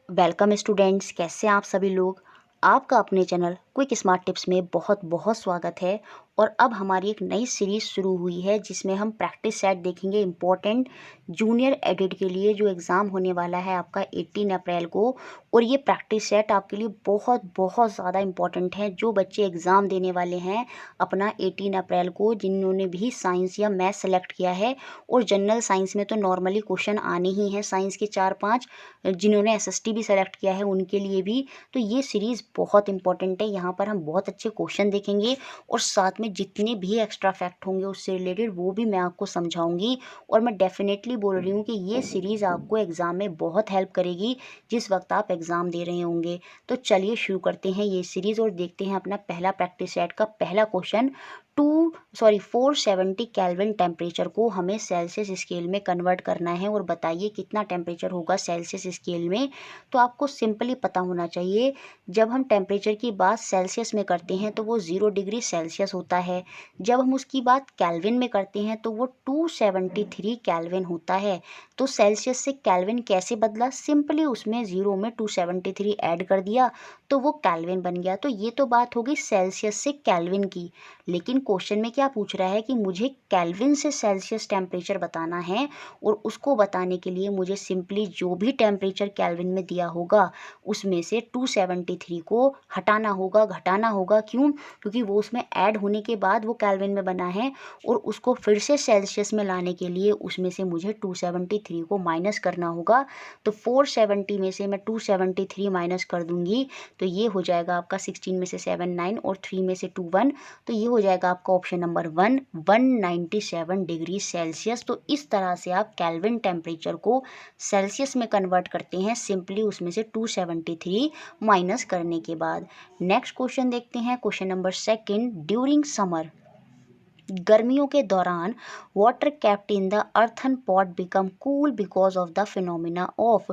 Welcome students, कैसे हैं आप सभी लोग। आपका अपने चैनल क्विक स्मार्ट टिप्स में बहुत बहुत स्वागत है। और अब हमारी एक नई सीरीज़ शुरू हुई है जिसमें हम प्रैक्टिस सेट देखेंगे इम्पॉर्टेंट जूनियर एडिट के लिए, जो एग्ज़ाम होने वाला है आपका 18 अप्रैल को। और ये प्रैक्टिस सेट आपके लिए बहुत बहुत ज़्यादा इम्पॉर्टेंट है। जो बच्चे एग्ज़ाम देने वाले हैं अपना 18 अप्रैल को, जिन्होंने भी साइंस या मैथ सेलेक्ट किया है, और जनरल साइंस में तो नॉर्मली क्वेश्चन आने ही हैं साइंस के 4-5, जिन्होंने एसएसटी भी सेलेक्ट किया है उनके लिए भी। तो ये सीरीज़ बहुत इंपॉर्टेंट है। यहाँ पर हम बहुत अच्छे क्वेश्चन देखेंगे और साथ में जितने भी एक्स्ट्रा फैक्ट होंगे उससे रिलेटेड वो भी मैं आपको समझाऊंगी। और मैं डेफिनेटली बोल रही हूँ कि ये सीरीज़ आपको एग्ज़ाम में बहुत हेल्प करेगी जिस वक्त आप एग्ज़ाम दे रहे होंगे। तो चलिए शुरू करते हैं ये सीरीज़ और देखते हैं अपना पहला प्रैक्टिस सेट का पहला क्वेश्चन। 470 केल्विन टेम्परेचर को हमें सेल्सियस स्केल में कन्वर्ट करना है। और बताइए कितना टेम्परेचर होगा सेल्सियस स्केल में। तो आपको सिंपली पता होना चाहिए, जब हम टेम्परेचर की बात सेल्सियस में करते हैं तो वो 0 डिग्री सेल्सियस होता है। जब हम उसकी बात केल्विन में करते हैं तो वो 273 केल्विन होता है। तो सेल्सियस से केल्विन कैसे बदला, सिंपली उसमें 0 में 273 ऐड कर दिया तो वो केल्विन बन गया। तो ये तो बात होगी सेल्सियस से केल्विन की। लेकिन क्वेश्चन में क्या पूछ रहा है कि मुझे केल्विन से सेल्सियस टेम्परेचर बताना है, और उसको बताने के लिए मुझे सिंपली जो भी टेम्परेचर केल्विन में दिया होगा उसमें से 273 को हटाना होगा, घटाना होगा। क्यों? क्योंकि वो उसमें ऐड होने के बाद वो केल्विन में बना है, और उसको फिर से सेल्सियस में लाने के लिए उसमें से मुझे 273 को माइनस करना होगा। तो 470 में से मैं 273 माइनस कर दूंगी तो ये हो जाएगा आपका 16 में से 7 9 और 3 में से 2 1। तो ये हो जाएगा आपका ऑप्शन नंबर 1, 197 डिग्री सेल्सियस। तो इस तरह से आप केल्विन टेम्परेचर को सेल्सियस में कन्वर्ट करते हैं, सिंपली उसमें से 273 माइनस करने के बाद। नेक्स्ट क्वेश्चन देखते हैं, question number second. During summer, गर्मियों के दौरान water kept in the earthen pot become cool because of the phenomena of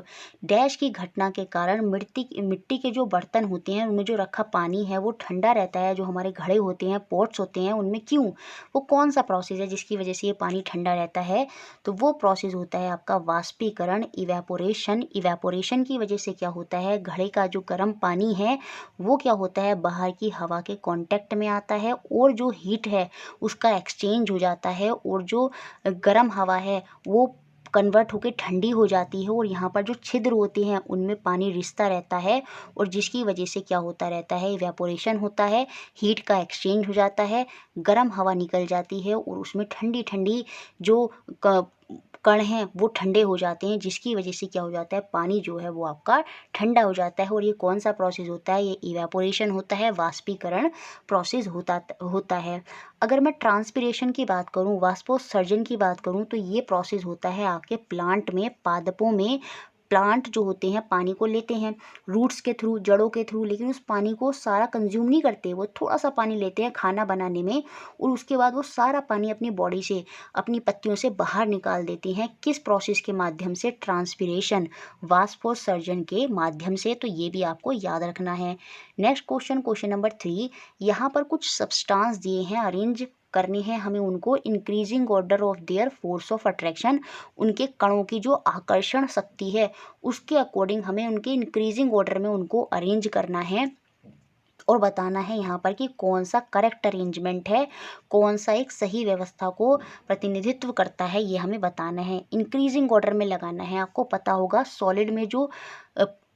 dash की घटना के कारण मिट्टी के जो बर्तन होते हैं उनमें जो रखा पानी है वो ठंडा रहता है। जो हमारे घड़े होते हैं, पॉट्स होते हैं, उनमें क्यों, वो कौन सा प्रोसेस है जिसकी वजह से ये पानी ठंडा रहता है? तो वो प्रोसेस होता है आपका वाष्पीकरण, इवेपोरेशन। इवेपोरेशन की वजह से क्या होता है, घड़े का जो गर्म पानी है वो क्या होता है, बाहर की हवा के कांटेक्ट में आता है और जो हीट है उसका एक्सचेंज हो जाता है, और जो गर्म हवा है वो कन्वर्ट होकर ठंडी हो जाती है, और यहाँ पर जो छिद्र होते हैं उनमें पानी रिसता रहता है, और जिसकी वजह से क्या होता रहता है, इवेपोरेशन होता है, हीट का एक्सचेंज हो जाता है, गर्म हवा निकल जाती है, और उसमें ठंडी ठंडी जो कण हैं वो ठंडे हो जाते हैं, जिसकी वजह से क्या हो जाता है, पानी जो है वो आपका ठंडा हो जाता है। और ये कौन सा प्रोसेस होता है, ये इवेपोरेशन होता है, वाष्पीकरण प्रोसेस होता है। अगर मैं ट्रांसपिरेशन की बात करूं, वाष्पोत्सर्जन की बात करूं, तो ये प्रोसेस होता है आपके प्लांट में, पादपों में। प्लांट जो होते हैं पानी को लेते हैं रूट्स के थ्रू, जड़ों के थ्रू, लेकिन उस पानी को सारा कंज्यूम नहीं करते, वो थोड़ा सा पानी लेते हैं खाना बनाने में, और उसके बाद वो सारा पानी अपनी बॉडी से, अपनी पत्तियों से बाहर निकाल देते हैं। किस प्रोसेस के माध्यम से? ट्रांसपिरेशन, वाष्पोत्सर्जन के माध्यम से। तो ये भी आपको याद रखना है। Next question, question number 3। यहाँ पर कुछ सब्सटेंस दिए हैं, अरेंज करने हैं हमें उनको। Increasing order of their force of attraction, उनके कणों की जो आकर्षण शक्ति है उसके अकॉर्डिंग हमें उनके इंक्रीजिंग ऑर्डर में उनको अरेंज करना है, और बताना है यहाँ पर कि कौन सा करेक्ट अरेंजमेंट है, कौन सा एक सही व्यवस्था को प्रतिनिधित्व करता है, ये हमें बताना है। इंक्रीजिंग ऑर्डर में लगाना है। आपको पता होगा सॉलिड में जो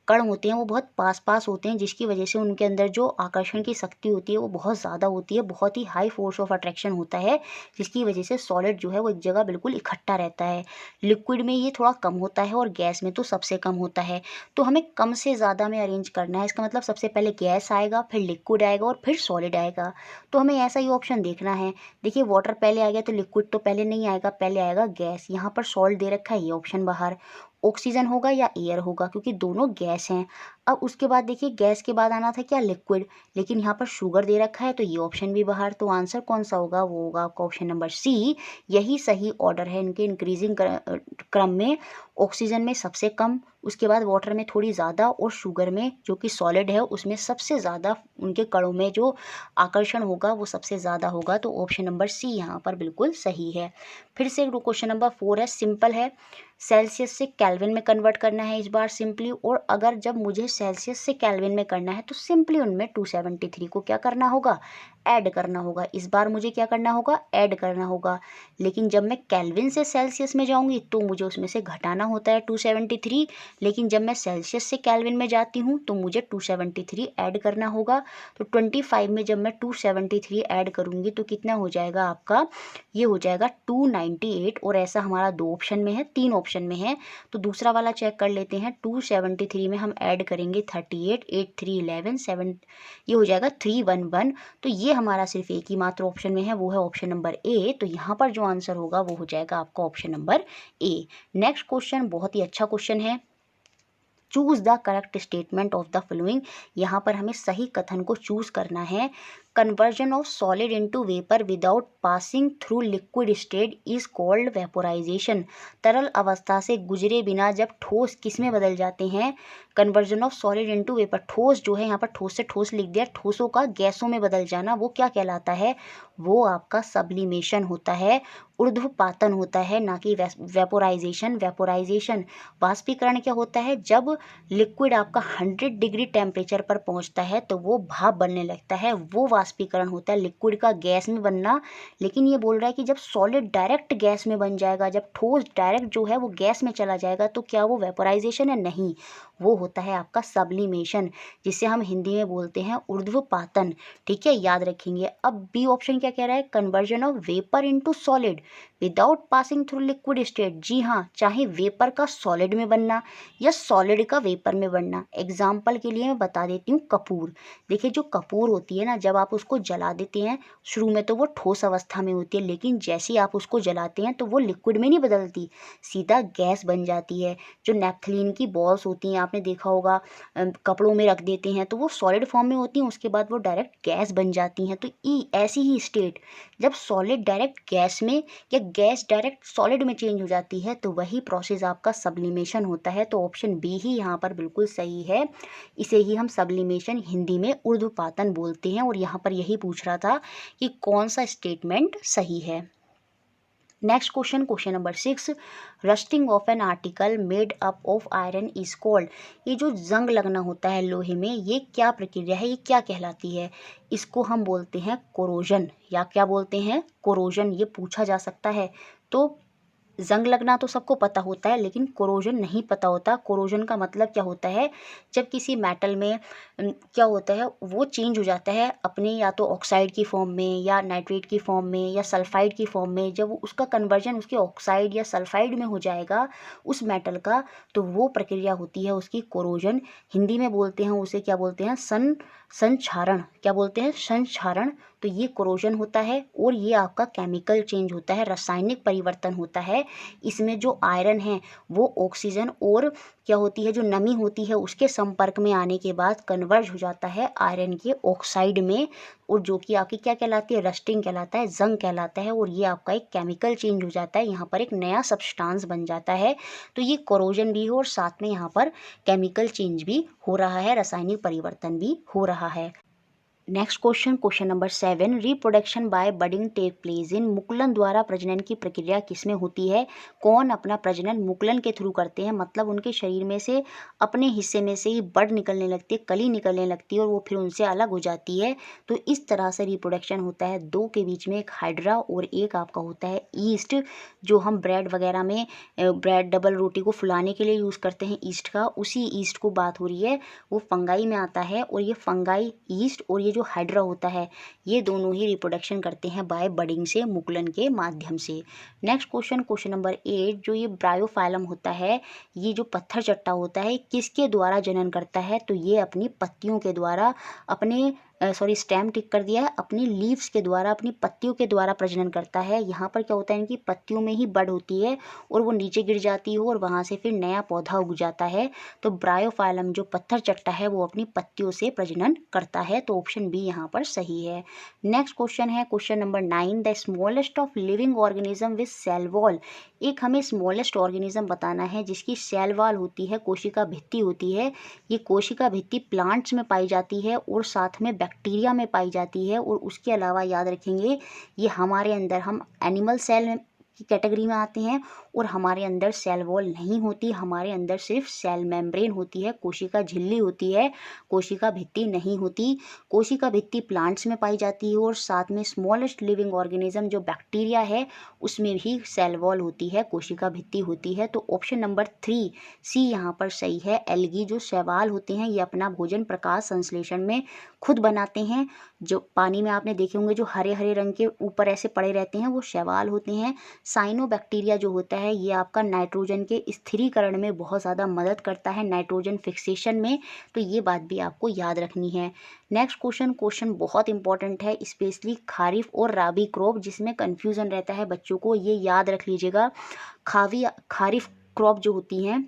कण होते हैं वो बहुत पास पास होते हैं, जिसकी वजह से उनके अंदर जो आकर्षण की शक्ति होती है वो बहुत ज़्यादा होती है, बहुत ही हाई फोर्स ऑफ अट्रैक्शन होता है, जिसकी वजह से सॉलिड जो है वो एक जगह बिल्कुल इकट्ठा रहता है। लिक्विड में ये थोड़ा कम होता है और गैस में तो सबसे कम होता है। तो हमें कम से ज़्यादा में अरेंज करना है। इसका मतलब सबसे पहले गैस आएगा, फिर लिक्विड आएगा और फिर सॉलिड आएगा। तो हमें ऐसा ही ऑप्शन देखना है। देखिए वाटर पहले आ गया तो लिक्विड तो पहले नहीं आएगा, पहले आएगा गैस। यहाँ पर सॉल्ट दे रखा है, ये ऑप्शन बाहर। ऑक्सीजन होगा या एयर होगा, क्योंकि दोनों गैस हैं। अब उसके बाद देखिए गैस के बाद आना था क्या, लिक्विड, लेकिन यहाँ पर शुगर दे रखा है तो ये ऑप्शन भी बाहर। तो आंसर कौन सा होगा, वो होगा आपका ऑप्शन नंबर सी। यही सही ऑर्डर है इनके इंक्रीजिंग क्रम में। ऑक्सीजन में सबसे कम, उसके बाद वाटर में थोड़ी ज़्यादा, और शुगर में जो कि सॉलिड है उसमें सबसे ज़्यादा उनके कणों में जो आकर्षण होगा वो सबसे ज़्यादा होगा। तो ऑप्शन नंबर सी यहाँ पर बिल्कुल सही है। फिर से क्वेश्चन नंबर 4 है, सिंपल है। सेल्सियस से केल्विन में कन्वर्ट करना है इस बार सिंपली, और अगर जब मुझे सेल्सियस से केल्विन में करना है तो सिंपली उनमें 273 को क्या करना होगा, ऐड करना होगा। इस बार मुझे क्या करना होगा, ऐड करना होगा। लेकिन जब मैं केल्विन से सेल्सियस में जाऊंगी तो मुझे उसमें से घटाना होता है 273, लेकिन जब मैं सेल्सियस से केल्विन में जाती हूँ तो मुझे 273 ऐड करना होगा। तो 25 में जब मैं 273 ऐड करूँगी तो कितना हो जाएगा आपका, ये हो जाएगा 298। और ऐसा हमारा 2 ऑप्शन में है, 3 ऑप्शन में है। तो दूसरा वाला चेक कर लेते हैं। 273 में हम ऐड करेंगे 38, 8 3 11 7, ये हो जाएगा 311। तो ये हमारा सिर्फ एक ही मात्र ऑप्शन में है, वो है ऑप्शन नंबर ए। तो यहाँ पर जो आंसर होगा वो हो जाएगा आपका option number A. Next question बहुत ही अच्छा क्वेश्चन है। Choose the correct statement of the following. यहाँ पर हमें सही कथन को चूज करना है। Conversion of solid into vapour without passing through liquid state is called vaporisation. तरल अवस्था से गुजरे बिना जब ठोस किस में बदल जाते हैं, conversion of solid into vapour, ठोस जो है यहाँ पर ठोस से ठोस लिख दिया, ठोसों का गैसों में बदल जाना, वो क्या कहलाता है, वो आपका सब्लिमेशन होता है, ऊर्ध्वपातन होता है, ना कि वेपोराइजेशन। वेपोराइजेशन वाष्पीकरण क्या होता है, जब लिक्विड आपका 100 डिग्री टेम्परेचर पर पहुंचता है तो वो भाप बनने लगता है, वो वाष्पीकरण होता है, लिक्विड का गैस में बनना। लेकिन ये बोल रहा है कि जब सॉलिड डायरेक्ट गैस में बन जाएगा, जब ठोस डायरेक्ट जो है वो गैस में चला जाएगा, तो क्या वो वेपोराइजेशन है, नहीं, वो होता है आपका सब्लिमेशन, जिसे हम हिंदी में बोलते हैं ऊर्ध्वपातन। ठीक है, याद रखेंगे। अब बी ऑप्शन क्या कह रहा है, conversion of vapour into solid without passing through liquid state. जी हाँ, चाहे वेपर का सॉलिड में बनना या सॉलिड का वेपर में बनना। एग्जाम्पल के लिए मैं बता देती हूँ, कपूर। देखिए जो कपूर होती है ना, जब आप उसको जला देते हैं, शुरू में तो वो ठोस अवस्था में होती है, लेकिन जैसे ही आप उसको जलाते हैं तो वो लिक्विड में नहीं बदलती, सीधा गैस बन जाती है। जो नेफ्थलीन की बॉल्स होती हैं, आपने देखा होगा, कपड़ों में रख देते हैं तो वो सॉलिड फॉर्म में होती हैं, उसके बाद वो डायरेक्ट गैस बन जाती हैं। तो ऐसी ही स्टेट, जब सॉलिड डायरेक्ट गैस में या गैस डायरेक्ट सॉलिड में चेंज हो जाती है, तो वही प्रोसेस आपका सब्लिमेशन होता है। तो ऑप्शन बी ही यहाँ पर बिल्कुल सही है। इसे ही हम सब्लिमेशन हिंदी में ऊर्ध्वपातन बोलते हैं। और यहाँ पर यही पूछ रहा था कि कौन सा स्टेटमेंट सही है। Next question, question number 6, rusting of an article made up of iron is called. ये जो जंग लगना होता है लोहे में, ये क्या प्रक्रिया है, ये क्या कहलाती है, इसको हम बोलते हैं कोरोजन, या क्या बोलते हैं, कोरोजन, ये पूछा जा सकता है। तो जंग लगना तो सबको पता होता है, लेकिन कोरोजन नहीं पता होता। कोरोजन का मतलब क्या होता है, जब किसी मेटल में क्या होता है, वो चेंज हो जाता है अपने, या तो ऑक्साइड की फॉर्म में, या नाइट्रेट की फॉर्म में, या सल्फाइड की फॉर्म में। जब उसका कन्वर्जन उसके ऑक्साइड या सल्फाइड में हो जाएगा उस मेटल का, तो वो प्रक्रिया होती है उसकी कोरोजन। हिंदी में बोलते हैं उसे, क्या बोलते हैं, संक्षारण। क्या बोलते हैं, संक्षारण। तो ये कोरोजन होता है। और ये आपका केमिकल चेंज होता है, रासायनिक परिवर्तन होता है। इसमें जो आयरन है वो ऑक्सीजन और क्या होती है, जो नमी होती है उसके संपर्क में आने के बाद कन्वर्ज हो जाता है आयरन के ऑक्साइड में, और जो कि आपकी क्या कहलाती है, रस्टिंग कहलाता है, जंग कहलाता है। और ये आपका एक केमिकल चेंज हो जाता है, यहाँ पर एक नया सब्सटेंस बन जाता है। तो ये कोरोजन भी हो और साथ में यहाँ पर केमिकल चेंज भी हो रहा है, रासायनिक परिवर्तन भी हो रहा है। Next question, question number 7, reproduction by budding take place in. मुकुलन द्वारा प्रजनन की प्रक्रिया किसमें होती है, कौन अपना प्रजनन मुकुलन के थ्रू करते हैं, मतलब उनके शरीर में से अपने हिस्से में से ही बड निकलने लगती है, कली निकलने लगती है, और वो फिर उनसे अलग हो जाती है। तो इस तरह से रिप्रोडक्शन होता है। दो के बीच में एक हाइड्रा और एक आपका होता है ईस्ट, जो हम ब्रेड वगैरह में, ब्रेड डबल रोटी को फुलाने के लिए यूज़ करते हैं ईस्ट का, उसी ईस्ट को बात हो रही है। वो फंगाई में आता है, और ये फंगाई ईस्ट और ये जो हाइड्रा होता है, ये दोनों ही रिप्रोडक्शन करते हैं बाय बडिंग से, मुकुलन के माध्यम से। नेक्स्ट क्वेश्चन, क्वेश्चन नंबर 8, जो ये ब्रायोफाइलम होता है, ये जो पत्थर चट्टा होता है, किसके द्वारा जनन करता है, तो ये अपनी पत्तियों के द्वारा, अपने स्टेम टिक कर दिया है, अपनी लीव्स के द्वारा, अपनी पत्तियों के द्वारा प्रजनन करता है। यहाँ पर क्या होता है, इनकी पत्तियों में ही बड होती है और वो नीचे गिर जाती है और वहाँ से फिर नया पौधा उग जाता है। तो ब्रायोफाइलम जो पत्थर चट्टा है वो अपनी पत्तियों से प्रजनन करता है। तो ऑप्शन बी यहाँ पर सही है। नेक्स्ट क्वेश्चन है question number 9, the smallest of living organism with cell wall. एक हमें स्मॉलेस्ट ऑर्गेनिज्म बताना है जिसकी सेल वॉल होती है, कोशिका भित्ति होती है। ये कोशिका भित्ति प्लांट्स में पाई जाती है और साथ में बैक्टीरिया में पाई जाती है, और उसके अलावा याद रखेंगे ये हमारे अंदर, हम एनिमल सेल की कैटेगरी में आते हैं। और हमारे अंदर सेल वॉल नहीं होती, हमारे अंदर सिर्फ सेल मेम्ब्रेन होती है, कोशिका झिल्ली होती है, कोशिका भित्ति नहीं होती। कोशिका भित्ति प्लांट्स में पाई जाती है और साथ में स्मॉलेस्ट लिविंग ऑर्गेनिज्म जो बैक्टीरिया है उसमें भी सेल वॉल होती है, कोशिका भित्ति होती है। तो ऑप्शन नंबर 3 सी यहाँ पर सही है। एल्गी जो शैवाल होते हैं ये अपना भोजन प्रकाश संश्लेषण में खुद बनाते हैं। जो पानी में आपने देखे होंगे जो हरे हरे रंग के ऊपर ऐसे पड़े रहते हैं वो शैवाल होते हैं। साइनोबैक्टीरिया जो होता है ये आपका नाइट्रोजन के स्थिरीकरण में बहुत ज़्यादा मदद करता है, नाइट्रोजन फिक्सेशन में। तो ये बात भी आपको याद रखनी है। नेक्स्ट क्वेश्चन बहुत इंपॉर्टेंट है, स्पेशली खारिफ और राबी क्रॉप जिसमें कन्फ्यूज़न रहता है बच्चों को, ये याद रख लीजिएगा। खारिफ क्रॉप जो होती हैं,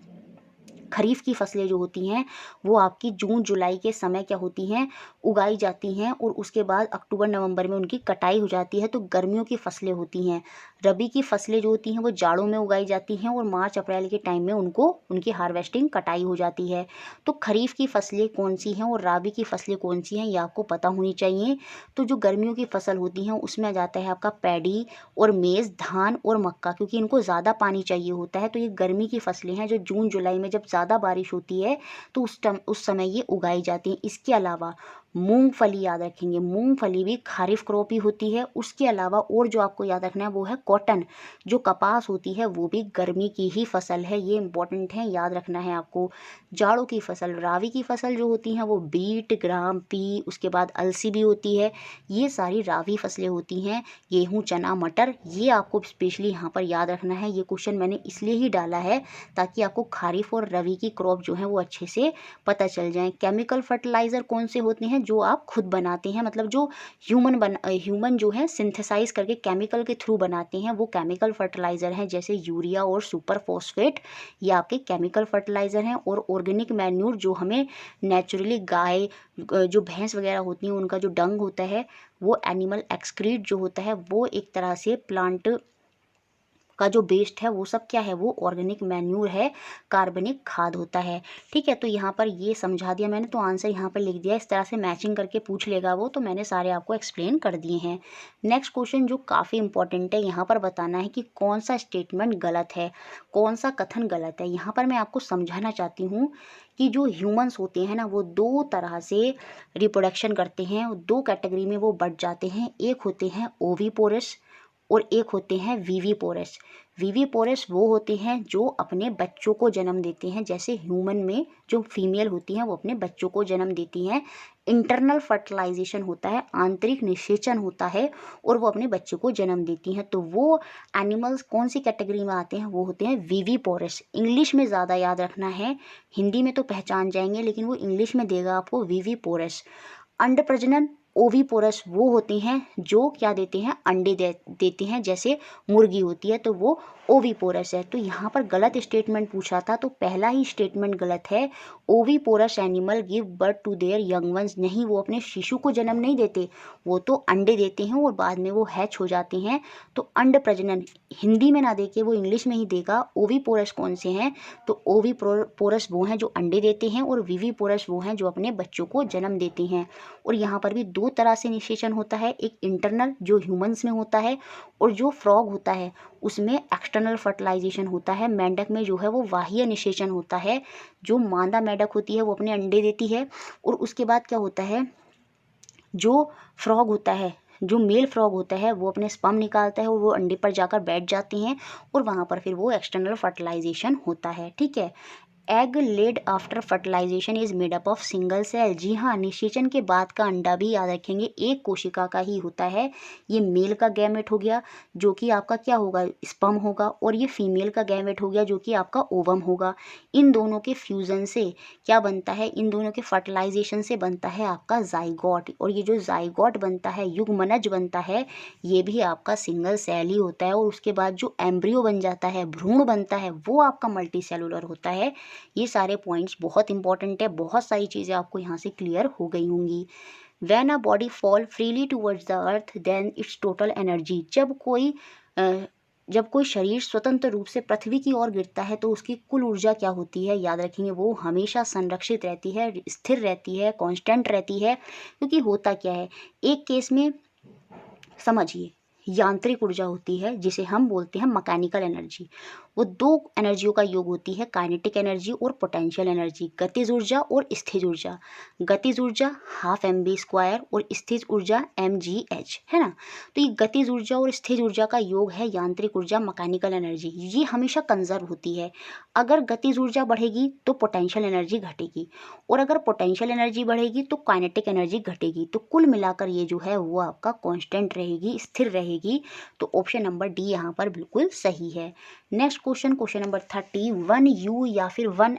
खरीफ की फसलें जो होती हैं वो आपकी जून जुलाई के समय क्या होती हैं, उगाई जाती हैं और उसके बाद अक्टूबर नवंबर में उनकी कटाई हो जाती है। तो गर्मियों की फसलें होती हैं। रबी की फसलें जो होती हैं वो जाड़ों में उगाई जाती हैं और मार्च अप्रैल के टाइम में उनकी हार्वेस्टिंग कटाई हो जाती है। तो खरीफ की फसलें कौन सी हैं और राबी की फसलें कौन सी हैं ये आपको पता होनी चाहिए। तो जो गर्मियों की फसल होती हैं उसमें आ जाता है आपका पैडी और मेज़, धान और मक्का, क्योंकि इनको ज़्यादा पानी चाहिए होता है। तो ये गर्मी की फसलें हैं जो जून जुलाई में जब ज़्यादा बारिश होती है तो उस समय ये उगाई जाती हैं। इसके अलावा मूंगफली याद रखेंगे, मूंगफली भी खारिफ क्रॉप ही होती है। उसके अलावा और जो आपको याद रखना है वो है कॉटन, जो कपास होती है वो भी गर्मी की ही फसल है। ये इंपॉर्टेंट है, याद रखना है आपको। जाड़ों की फसल, रावी की फसल जो होती हैं वो बीट, ग्राम, पी, उसके बाद अलसी भी होती है। ये सारी रावी फसलें होती हैं। गेहूँ, चना, मटर, ये आपको स्पेशली यहाँ पर याद रखना है। ये क्वेश्चन मैंने इसलिए ही डाला है ताकि आपको खारिफ और रवी की क्रॉप जो है वो अच्छे से पता चल जाए। केमिकल फर्टिलाइज़र कौन से होते हैं, जो आप खुद बनाते हैं, मतलब जो ह्यूमन जो है सिंथेसाइज करके केमिकल के थ्रू बनाते हैं, वो केमिकल फर्टिलाइज़र हैं। जैसे यूरिया और सुपर फॉस्फेट, ये आपके केमिकल फर्टिलाइज़र हैं। और ऑर्गेनिक मैन्यूर जो हमें नेचुरली गाय, जो भैंस वगैरह होती हैं उनका जो डंग होता है, वो एनिमल एक्सक्रीट जो होता है वो एक तरह से प्लांट का जो बेस्ट है वो सब क्या है, वो ऑर्गेनिक मैन्यूर है, कार्बनिक खाद होता है। ठीक है, तो यहाँ पर ये समझा दिया मैंने, तो आंसर यहाँ पर लिख दिया। इस तरह से मैचिंग करके पूछ लेगा वो, तो मैंने सारे आपको एक्सप्लेन कर दिए हैं। नेक्स्ट क्वेश्चन जो काफ़ी इंपॉर्टेंट है, यहाँ पर बताना है कि कौन सा स्टेटमेंट गलत है, कौन सा कथन गलत है। यहाँ पर मैं आपको समझाना चाहती हूँ कि जो ह्यूमंस होते हैं ना वो दो तरह से रिप्रोडक्शन करते हैं, दो कैटेगरी में वो बढ़ जाते हैं। एक होते हैं ओविपोरस और एक होते हैं वीवीपोरस। वीवीपोरस वो होते हैं जो अपने बच्चों को जन्म देते हैं। जैसे ह्यूमन में जो फीमेल होती हैं वो अपने बच्चों को जन्म देती हैं। इंटरनल फर्टिलाइजेशन होता है, आंतरिक निषेचन होता है, और वो अपने बच्चों को जन्म देती हैं। तो वो एनिमल्स कौन सी कैटेगरी में आते हैं, वो होते हैं वीवीपोरस। इंग्लिश में ज़्यादा याद रखना है, हिंदी में तो पहचान जाएंगे लेकिन वो इंग्लिश में देगा आपको वीवीपोरस। अंड प्रजनन ओविपोरस वो होते हैं जो क्या देते हैं, अंडे देते हैं। जैसे मुर्गी होती है तो वो ओविपोरस है। तो यहाँ पर गलत स्टेटमेंट पूछा था, तो पहला ही स्टेटमेंट गलत है। Oviparous animal give birth to their young ones, नहीं, वो अपने शिशु को जन्म नहीं देते, वो तो अंडे देते हैं और बाद में वो हैच हो जाते हैं। तो अंड प्रजनन हिंदी में ना देके वो इंग्लिश में ही देगा। ओविपोरस कौन से हैं, तो ओविपोरस वो हैं जो अंडे देते हैं और विविपोरस वो हैं जो अपने बच्चों को जन्म देते हैं। और यहाँ पर भी दो तरह से निषेचन होता है, एक इंटरनल जो ह्यूमंस में होता है, और जो फ्रॉग होता है उसमें एक्सटर्नल फर्टिलाइजेशन होता है। मेंढक में जो है वो बाह्य निषेचन होता है। जो मादा मेंढक होती है वो अपने अंडे देती है और उसके बाद क्या होता है, जो फ्रॉग होता है, जो मेल फ्रॉग होता है वो अपने स्पर्म निकालता है और वो अंडे पर जाकर बैठ जाते हैं और वहाँ पर फिर वो एक्सटर्नल फर्टिलाइजेशन होता है। ठीक है। Egg laid after fertilization is made up of single cell. जी हाँ, निषेचन के बाद का अंडा भी याद रखेंगे एक कोशिका का ही होता है। ये मेल का गैमेट हो गया जो कि आपका क्या होगा, स्पर्म होगा, और ये फीमेल का गैमेट हो गया जो कि आपका ओवम होगा। इन दोनों के फ्यूजन से क्या बनता है, इन दोनों के फर्टिलाइजेशन से बनता है आपका जाइगोट। और ये जो जाइगोट बनता है, युग्मनज बनता है, ये भी आपका सिंगल सेल ही होता है। और उसके बाद जो एम्ब्रियो बन जाता है, भ्रूण बनता है, वो आपका मल्टी सेलुलर होता है। ये सारे पॉइंट्स बहुत इंपॉर्टेंट है, बहुत सारी चीज़ें आपको यहाँ से क्लियर हो गई होंगी। When a body fall freely towards the earth then its total energy. जब कोई शरीर स्वतंत्र रूप से पृथ्वी की ओर गिरता है तो उसकी कुल ऊर्जा क्या होती है, याद रखेंगे वो हमेशा संरक्षित रहती है, स्थिर रहती है, कांस्टेंट रहती है। क्योंकि होता क्या है, एक केस में समझिए, यांत्रिक ऊर्जा होती है जिसे हम बोलते हैं मैकेनिकल एनर्जी। वो दो एनर्जियों का योग होती है, काइनेटिक एनर्जी और पोटेंशियल एनर्जी, गतिज ऊर्जा और स्थिज ऊर्जा। गतिज ऊर्जा हाफ mv² और स्थिज ऊर्जा mgh, है ना। तो ये गतिज ऊर्जा और स्थिज ऊर्जा का योग है यांत्रिक ऊर्जा, मैकेनिकल एनर्जी। ये हमेशा कंजर्व होती है। अगर गतिज ऊर्जा बढ़ेगी तो पोटेंशियल एनर्जी घटेगी, और अगर पोटेंशियल एनर्जी बढ़ेगी तो काइनेटिक एनर्जी घटेगी। तो कुल मिलाकर ये जो है वो आपका कांस्टेंट रहेगी, स्थिर रहेगी। तो ऑप्शन नंबर डी यहाँ पर बिल्कुल सही है। Next question, question number 30, 1U या फिर 1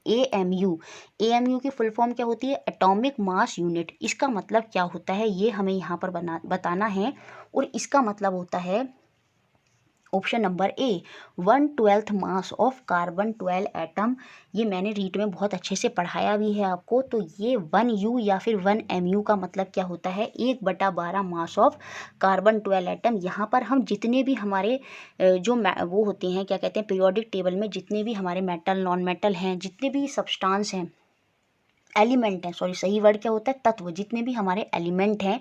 AMU। AMU की फुल फॉर्म क्या होती है? Atomic mass unit. इसका मतलब क्या होता है ये हमें यहाँ पर बताना है, और इसका मतलब होता है option number A, 1/12 mass of carbon 12 atom. ये मैंने रीट में बहुत अच्छे से पढ़ाया भी है आपको। तो ये 1U या फिर 1MU का मतलब क्या होता है? 1/12 मास ऑफ कार्बन 12 एटम। यहाँ पर हम जितने भी हमारे जो वो होते हैं, क्या कहते हैं, पीरियोडिक टेबल में जितने भी हमारे मेटल, नॉन मेटल हैं, जितने भी सब्सटेंस हैं, एलिमेंट हैं, सॉरी सही वर्ड क्या होता है? तत्व। जितने भी हमारे एलिमेंट हैं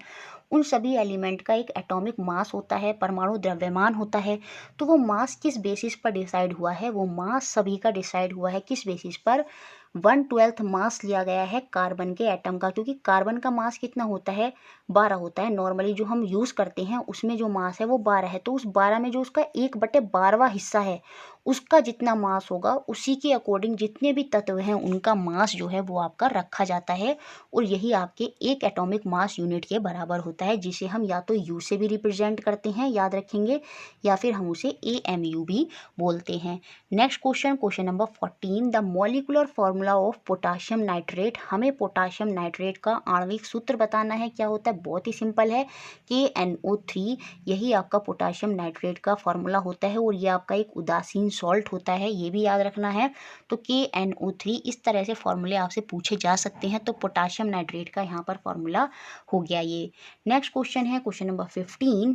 उन सभी एलिमेंट का एक एटॉमिक मास होता है, परमाणु द्रव्यमान होता है। तो वो मास किस बेसिस पर डिसाइड हुआ है? वो मास सभी का डिसाइड हुआ है किस बेसिस पर? 1/12 मास लिया गया है कार्बन के एटम का, क्योंकि कार्बन का मास कितना होता है? 12 होता है। नॉर्मली जो हम यूज़ करते हैं उसमें जो मास है वो 12 है। तो उस 12 में जो उसका 1/12वां हिस्सा है, उसका जितना मास होगा उसी के अकॉर्डिंग जितने भी तत्व हैं उनका मास जो है वो आपका रखा जाता है, और यही आपके एक एटॉमिक मास यूनिट के बराबर होता है, जिसे हम या तो यू से भी रिप्रेजेंट करते हैं, याद रखेंगे, या फिर हम उसे AMU भी बोलते हैं। Next question, question number 14, the molecular formula of potassium nitrate. हमें पोटाशियम नाइट्रेट का आणविक सूत्र बताना है। क्या होता है? बहुत ही सिंपल है, KNO3। यही आपका पोटाशियम नाइट्रेट का फॉर्मूला होता है, और ये आपका एक उदासीन सॉल्ट होता है, ये भी याद रखना है। तो KNO3 इस तरह से फॉर्मूले आपसे पूछे जा सकते हैं। तो पोटाशियम नाइट्रेट का यहाँ पर फॉर्मूला हो गया ये। नेक्स्ट क्वेश्चन है question number 15,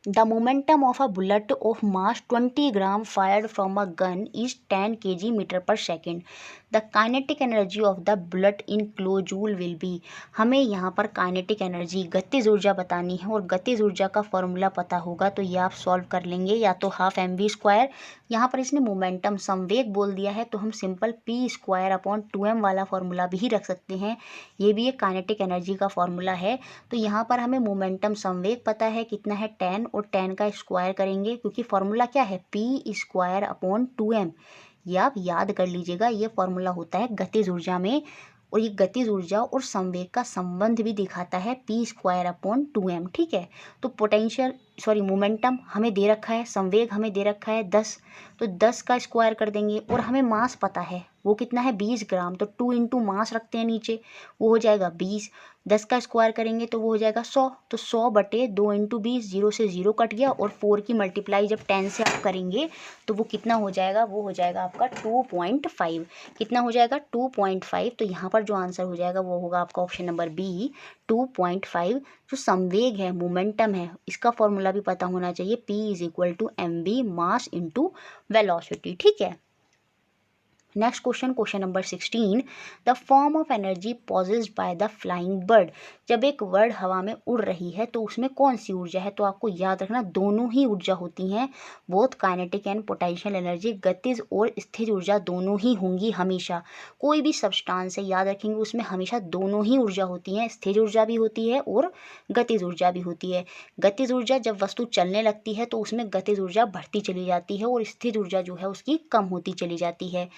the momentum of a bullet of mass 20 gram fired from a gun is 10 kg metre per second. The kinetic energy of the bullet in kilojoule will be. हमें यहाँ पर kinetic energy, गतिज ऊर्जा बतानी है, और गतिज ऊर्जा का फॉर्मूला पता होगा तो ये आप सॉल्व कर लेंगे, या तो हाफ mv²। यहाँ पर इसने मोमेंटम, संवेग बोल दिया है, तो हम सिंपल p²/2m वाला फॉर्मूला भी रख सकते हैं। ये भी एक काइनेटिक एनर्जी का फॉर्मूला है। तो यहाँ पर हमें मोमेंटम, संवेग पता है कितना है 10, और 10 का स्क्वायर करेंगे, क्योंकि फॉर्मूला क्या है? p²/2m। ये आप याद कर लीजिएगा, ये फॉर्मूला होता है गतिज ऊर्जा में, और ये गतिज ऊर्जा और संवेग का संबंध भी दिखाता है p²/2m। ठीक है। तो पोटेंशियल, सॉरी मोमेंटम हमें दे रखा है, संवेग हमें दे रखा है 10, तो 10 का स्क्वायर कर देंगे, और हमें मास पता है वो कितना है? 20 ग्राम। तो 2 इंटू मास रखते हैं नीचे, वो हो जाएगा 20। 10 का स्क्वायर करेंगे तो वो हो जाएगा 100। तो 100/2 इंटू 20, 0 से 0 कट गया, और 4 की मल्टीप्लाई जब 10 से आप करेंगे तो वो कितना हो जाएगा? वो हो जाएगा आपका 2.5। कितना हो जाएगा? 2.5। तो यहाँ पर जो आंसर हो जाएगा वो होगा आपका ऑप्शन नंबर बी, 2.5। जो संवेग है, मोमेंटम है, इसका फॉर्मूला भी पता होना चाहिए, P=mv मास इंटू वेलोसिटी। ठीक है। Next question, question number 16, the form of energy possessed by the flying bird. जब एक बर्ड हवा में उड़ रही है तो उसमें कौन सी ऊर्जा है? तो आपको याद रखना दोनों ही ऊर्जा होती हैं, both kinetic and potential energy. गतिज और स्थिर ऊर्जा दोनों ही होंगी हमेशा। कोई भी सब्सटेंस है, याद रखेंगे, उसमें हमेशा दोनों ही ऊर्जा होती हैं, स्थिर ऊर्जा भी होती है और गतिज ऊर्जा भी होती है। गतिज ऊर्जा जब वस्तु चलने लगती है तो उसमें गतिज ऊर्जा बढ़ती चली जाती है, और स्थिर ऊर्जा जो है उसकी कम होती चली जाती है।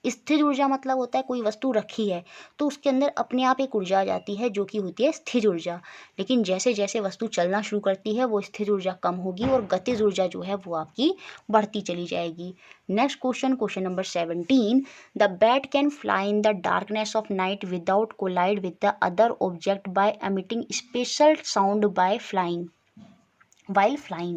स्थिर ऊर्जा मतलब होता है कोई वस्तु रखी है तो उसके अंदर अपने आप एक ऊर्जा आ जाती है जो कि होती है स्थिर ऊर्जा, लेकिन जैसे जैसे वस्तु चलना शुरू करती है वो स्थिर ऊर्जा कम होगी और गतिज ऊर्जा जो है वो आपकी बढ़ती चली जाएगी। Next question, question number 17, the bat can fly in the darkness of night without collide with the other object by emitting special sound by flying while flying,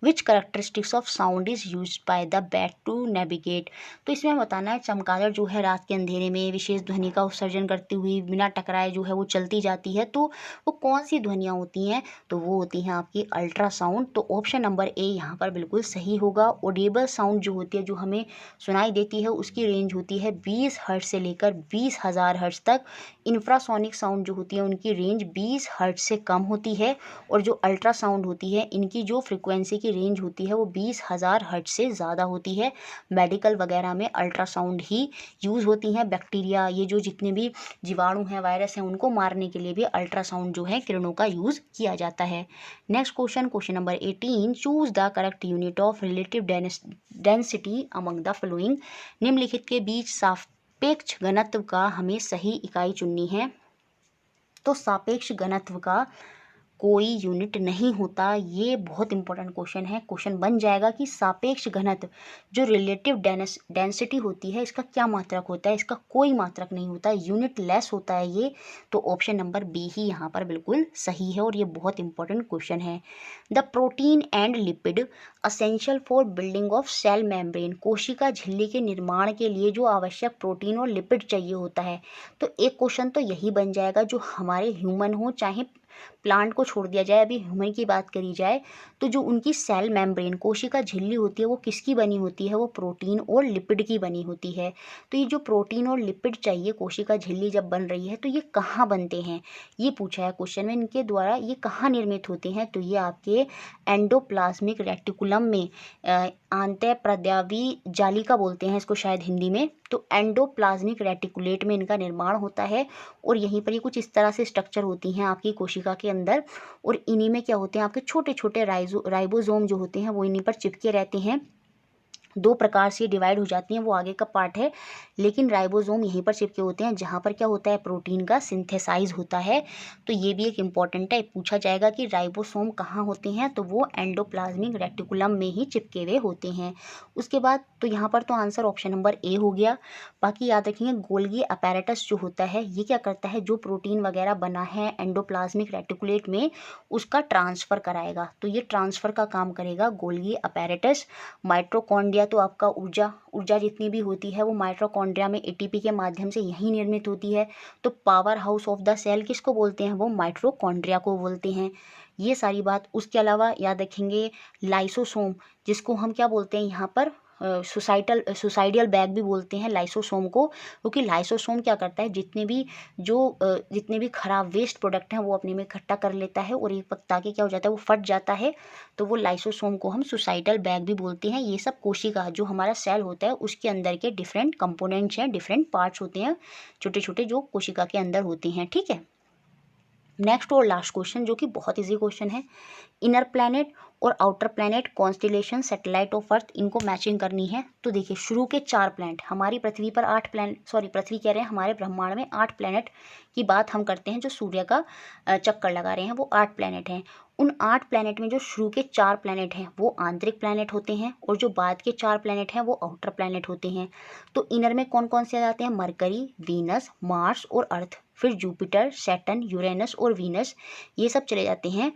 which characteristics of sound is used by the bat to navigate। तो इसमें बताना है चमगादड़ जो है रात के अंधेरे में विशेष ध्वनि का उत्सर्जन करती हुई बिना टकराए जो है वो चलती जाती है, तो वो कौन सी ध्वनियाँ होती हैं? तो वो होती हैं आपकी अल्ट्रासाउंड। तो ऑप्शन नंबर ए यहाँ पर बिल्कुल सही होगा। ऑडिबल साउंड जो होती है, जो हमें सुनाई देती है, उसकी रेंज होती है 20 हर्ट्ज से लेकर 20,000 हर्ट्ज तक। इंफ्रासोनिक साउंड जो होती है उनकी रेंज 20 हर्ट्ज से कम होती है, और जो अल्ट्रासाउंड होती है इनकी जो फ्रिक्वेंसी की रेंज होती है वो 20,000 हर्ट्ज से ज़्यादा होती है। मेडिकल वगैरह में अल्ट्रासाउंड ही यूज़ होती हैं। बैक्टीरिया, ये जो जितने भी जीवाणु हैं, वायरस हैं, उनको मारने के लिए भी अल्ट्रासाउंड जो है किरणों का यूज़ किया जाता है। Next question number 18, choose the correct unit of relative density among the flowing. निम्नलिखित के बीच सापेक्ष घनत्व का हमें सही इकाई चुननी है। तो सापेक्ष घनत्व का कोई यूनिट नहीं होता। ये बहुत इंपॉर्टेंट क्वेश्चन है। क्वेश्चन बन जाएगा कि सापेक्ष घनत्व जो रिलेटिव डेंसिटी होती है इसका क्या मात्रक होता है। इसका कोई मात्रक नहीं होता, यूनिट लेस होता है ये। तो ऑप्शन नंबर बी ही यहाँ पर बिल्कुल सही है और ये बहुत इंपॉर्टेंट क्वेश्चन है। The protein and lipid essential for building of cell membrane. कोशिका झिल्ली के निर्माण के लिए जो आवश्यक प्रोटीन और लिपिड चाहिए होता है। तो एक क्वेश्चन तो यही बन जाएगा, जो हमारे ह्यूमन हो चाहे प्लांट को छोड़ दिया जाए, अभी ह्यूमन की बात करी जाए तो जो उनकी सेल मेम्ब्रेन कोशिका झिल्ली होती है वो किसकी बनी होती है, वो प्रोटीन और लिपिड की बनी होती है। तो ये जो प्रोटीन और लिपिड चाहिए कोशिका झिल्ली जब बन रही है तो ये कहाँ बनते हैं, ये पूछा है क्वेश्चन में। इनके द्वारा ये कहाँ निर्मित होते हैं, तो ये आपके एंडोप्लाज्मिक रेटिकुलम में, आंतःप्रद्यावी जालिका बोलते हैं इसको शायद हिंदी में। तो एंडोप्लाज्मिक रेटिकुलेट में इनका निर्माण होता है और यहीं पर ये कुछ इस तरह से स्ट्रक्चर होती हैं आपकी कोशिका के अंदर। और इन्हीं में क्या होते हैं, आपके छोटे छोटे राइबोसोम जो होते हैं वो इन्हीं पर चिपके रहते हैं। दो प्रकार से डिवाइड हो जाती हैं, वो आगे का पार्ट है, लेकिन राइबोसोम यहीं पर चिपके होते हैं जहाँ पर क्या होता है, प्रोटीन का सिंथेसाइज होता है। तो ये भी एक इम्पॉर्टेंट है, पूछा जाएगा कि राइबोसोम कहाँ होते हैं, तो वो एंडोप्लाज्मिक रेटिकुलम में ही चिपके हुए होते हैं। उसके बाद तो यहाँ पर तो आंसर ऑप्शन नंबर ए हो गया। बाकी याद रखेंगे गोल्गी अपैरेटस जो होता है ये क्या करता है, जो प्रोटीन वगैरह बना है एंडोप्लाज्मिक रेटिकुलेट में उसका ट्रांसफ़र कराएगा। तो ये ट्रांसफ़र का काम करेगा गोल्गी अपैरेटस। माइटोकॉन्ड्रिया तो आपका ऊर्जा जितनी भी होती है वो माइटोकॉन्ड्रिया में एटीपी के माध्यम से यही निर्मित होती है। तो power house of the cell किसको बोलते हैं, वो माइटोकॉन्ड्रिया को बोलते हैं। ये सारी बात। उसके अलावा याद रखेंगे लाइसोसोम, जिसको हम क्या बोलते हैं यहाँ पर सुसाइडियल बैग भी बोलते हैं लाइसोसोम को, क्योंकि लाइसोसोम क्या करता है, जितने भी खराब वेस्ट प्रोडक्ट हैं वो अपने में इकट्ठा कर लेता है और एक वक्त आके क्या हो जाता है, वो फट जाता है। तो वो लाइसोसोम को हम सुसाइडल बैग भी बोलते हैं। ये सब कोशिका जो हमारा सेल होता है उसके अंदर के डिफरेंट कंपोनेंट्स हैं, डिफरेंट पार्ट्स होते हैं छोटे छोटे जो कोशिका के अंदर होते हैं। ठीक है, नेक्स्ट और लास्ट क्वेश्चन जो कि बहुत इजी क्वेश्चन है। इनर प्लैनेट और outer planet, constellation, satellite of earth, इनको मैचिंग करनी है। तो देखिए शुरू के 4 प्लैनेट, हमारी पृथ्वी पर 8 प्लैनेट, सॉरी पृथ्वी कह रहे हैं, हमारे ब्रह्मांड में 8 प्लैनेट की बात हम करते हैं। जो सूर्य का चक्कर लगा रहे हैं वो 8 प्लैनेट हैं। उन 8 प्लैनेट में जो शुरू के 4 प्लैनेट हैं वो आंतरिक प्लैनेट होते हैं और जो बाद के 4 प्लैनेट हैं वो आउटर प्लैनेट होते हैं। तो इनर में कौन कौन से आ जाते हैं, मरकरी, वीनस, मार्स और अर्थ। फिर जुपिटर, सैटर्न, यूरेनस और वीनस, ये सब चले जाते हैं,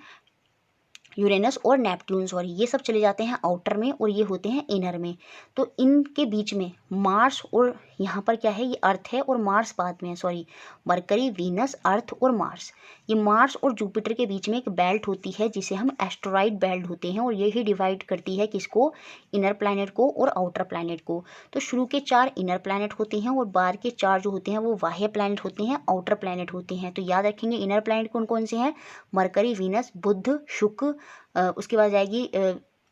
यूरेनस और नेपट्यून सॉरी, ये सब चले जाते हैं आउटर में और ये होते हैं इनर में। तो इनके बीच में मार्स और यहाँ पर क्या है, ये अर्थ है और मार्स बाद में है, सॉरी मरकरी, वीनस, अर्थ और मार्स। ये मार्स और जुपिटर के बीच में एक बेल्ट होती है जिसे हम एस्टेरॉइड बेल्ट होते हैं और ये ही डिवाइड करती है किसको, इनर प्लैनेट को और आउटर प्लैनेट को। तो शुरू के 4 इनर प्लैनेट होते हैं और बाद के 4 जो होते हैं वो बाह्य प्लैनेट होते हैं, आउटर प्लैनेट होते हैं। तो याद रखेंगे इनर प्लैनेट कौन कौन से हैं, मरकरी, वीनस, बुध, शुक्र, उसके बाद जाएगी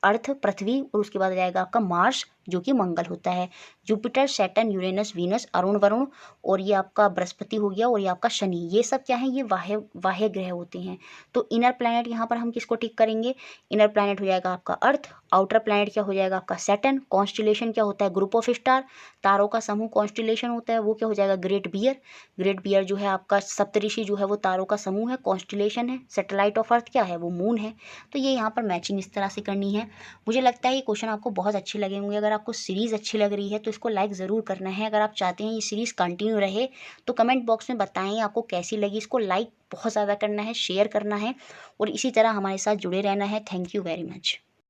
अर्थ, पृथ्वी, और उसके बाद जाएगा आपका मार्स जो कि मंगल होता है। Jupiter, Saturn, Uranus, Venus, Arun, Varun, और ये आपका बृहस्पति हो गया और ये आपका शनि, ये सब क्या है, ये बाह्य ग्रह होते हैं। तो इनर प्लैनेट यहाँ पर हम किसको टिक करेंगे, इनर प्लैनेट हो जाएगा आपका अर्थ, आउटर प्लैनेट क्या हो जाएगा आपका सैटर्न, कॉन्स्टिलेशन क्या होता है, ग्रुप ऑफ स्टार, तारों का समूह कॉन्स्टिलेशन होता है, वो क्या हो जाएगा ग्रेट बियर जो है आपका सप्तऋषि जो है वो तारों का समूह है, कॉन्स्टिलेशन है। सैटेलाइट ऑफ अर्थ क्या है, वो मून है। तो ये यहाँ पर मैचिंग इस तरह से करनी है। मुझे लगता है ये क्वेश्चन आपको बहुत अच्छे लगे होंगे। अगर आपको सीरीज़ अच्छी लग रही है तो इसको लाइक ज़रूर करना है। अगर आप चाहते हैं ये सीरीज़ कंटिन्यू रहे तो कमेंट बॉक्स में बताएं आपको कैसी लगी। इसको लाइक बहुत ज़्यादा करना है, शेयर करना है और इसी तरह हमारे साथ जुड़े रहना है। Thank you very much.